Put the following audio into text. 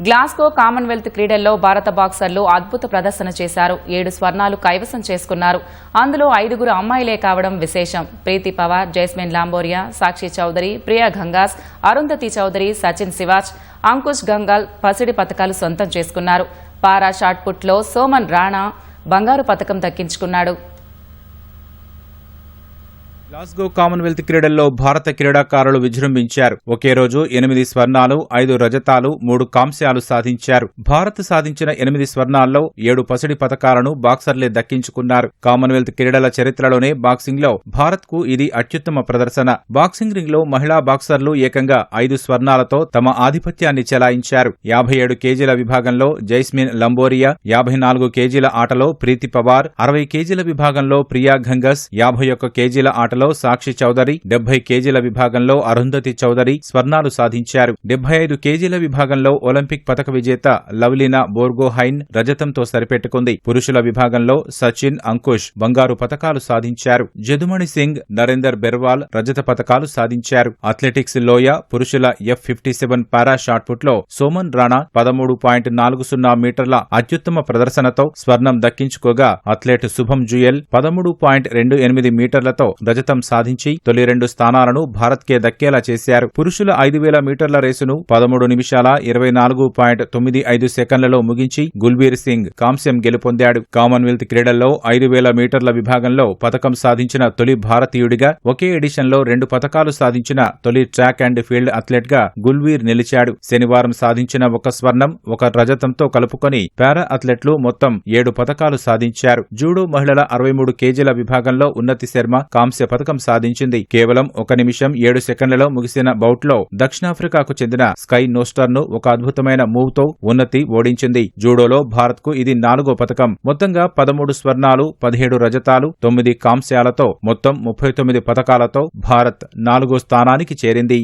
Glasgow Commonwealth క్రీడల్లో భారత బాక్సర్లు అద్భుత ప్రదర్శన చేశారు. 7 స్వర్ణాలు కైవసం చేసుకున్నారు. అందులో 5 అమ్మాయిలే కావడం విశేషం. ప్రీతి పవార్, జైస్మిన్ లాంబోరియా, సాక్షి చౌదరి, ప్రియా గంగాస్, అరుంధతి చౌదరి, సచిన్ సివాచ్, అంకుష్ గంగాల్ పసిడి పతకాలు సొంతం చేసుకున్నారు. పారా షాట్ పుట్లో సోమన్ రాణా బంగారు పతకం దక్కించుకున్నాడు. గ్లాస్గో కామన్వెల్త్ క్రీడల్లో భారత క్రీడాకారులు విజృంభించారు. ఒకే రోజు 8 స్వర్ణాలు, 5 రజతాలు, 3 కాంస్యాలు సాధించారు. భారత్ సాధించిన 8 స్వర్ణాల్లో 7 పసిడి పతకాలను బాక్సర్లే దక్కించుకున్నారు. కామన్వెల్త్ క్రీడల చరిత్రలోనే బాక్సింగ్ లో భారత్ కు ఇది అత్యుత్తమ ప్రదర్శన. బాక్సింగ్ రింగ్ లో మహిళా బాక్సర్లు ఏకంగా 5 స్వర్ణాలతో తమ ఆధిపత్యాన్ని చెలాయించారు. 57 కేజీల విభాగంలో జైస్మిన్ లంబోరియా, 54 కేజీల ఆటలో ప్రీతి పవార్, 60 కేజీల విభాగంలో ప్రియా గంగస్, 51 కేజీల ఆటలో సాక్షి చౌదరి, 70 కేజీల విభాగంలో అరుంధతి చౌదరి స్వర్ణాలు సాధించారు. 75 కేజీల విభాగంలో ఒలింపిక్ పతక విజేత లవ్లీనా బోర్గోహైన్ రజతంతో సరిపెట్టుకుంది. పురుషుల విభాగంలో సచిన్, అంకుష్ బంగారు పతకాలు సాధించారు. జదుమణి సింగ్, నరేందర్ బెర్వాల్ రజత పతకాలు సాధించారు. అథ్లెటిక్స్ లోయ పురుషుల F57 పారా షాట్ పుట్ లో సోమన్ రాణా 13.40 మీటర్ల అత్యుత్తమ ప్రదర్శనతో స్వర్ణం దక్కించుకోగా, అథ్లెట్ శుభం జుయల్ 13.28 మీటర్లతో రజతం సాధించి తొలి 2 స్థానాలను భారత్కే దక్కేలా చేశారు. పురుషుల 5000 మీటర్ల రేసును 13 నిమిషాల 24.95 సెకండ్లలో ముగించి గుల్బీర్ సింగ్ కాంస్యం గెలుపొందాడు. కామన్వెల్త్ క్రీడల్లో 5000 మీటర్ల విభాగంలో పతకం సాధించిన తొలి భారతీయుడిగా, ఒకే ఎడిషన్లో 2 పతకాలు సాధించిన తొలి ట్రాక్ అండ్ ఫీల్డ్ అథ్లెట్ గా గుల్బీర్ నిలిచాడు. శనివారం సాధించిన 1 స్వర్ణం, 1 రజతంతో కలుపుకొని పారా అథ్లెట్లు మొత్తం 7 పతకాలు సాధించారు. జూడో మహిళల 63 కేజీల విభాగంలో ఉన్నతి శర్మ కాంస్య పతకం సాధించింది. కేవలం 1 నిమిషం 7 సెకండ్లలో ముగిసిన బౌట్ లో దక్షిణాఫ్రికాకు చెందిన స్కై నోస్టర్ ను ఒక అద్భుతమైన మూవ్ తో ఉన్నతి ఓడించింది. జూడోలో భారత్ కు ఇది 4వ పతకం. మొత్తంగా 13 స్వర్ణాలు, 17 రజతాలు, 9 కాంస్యాలతో మొత్తం 39 పతకాలతో భారత్ 4వ స్థానానికి చేరింది.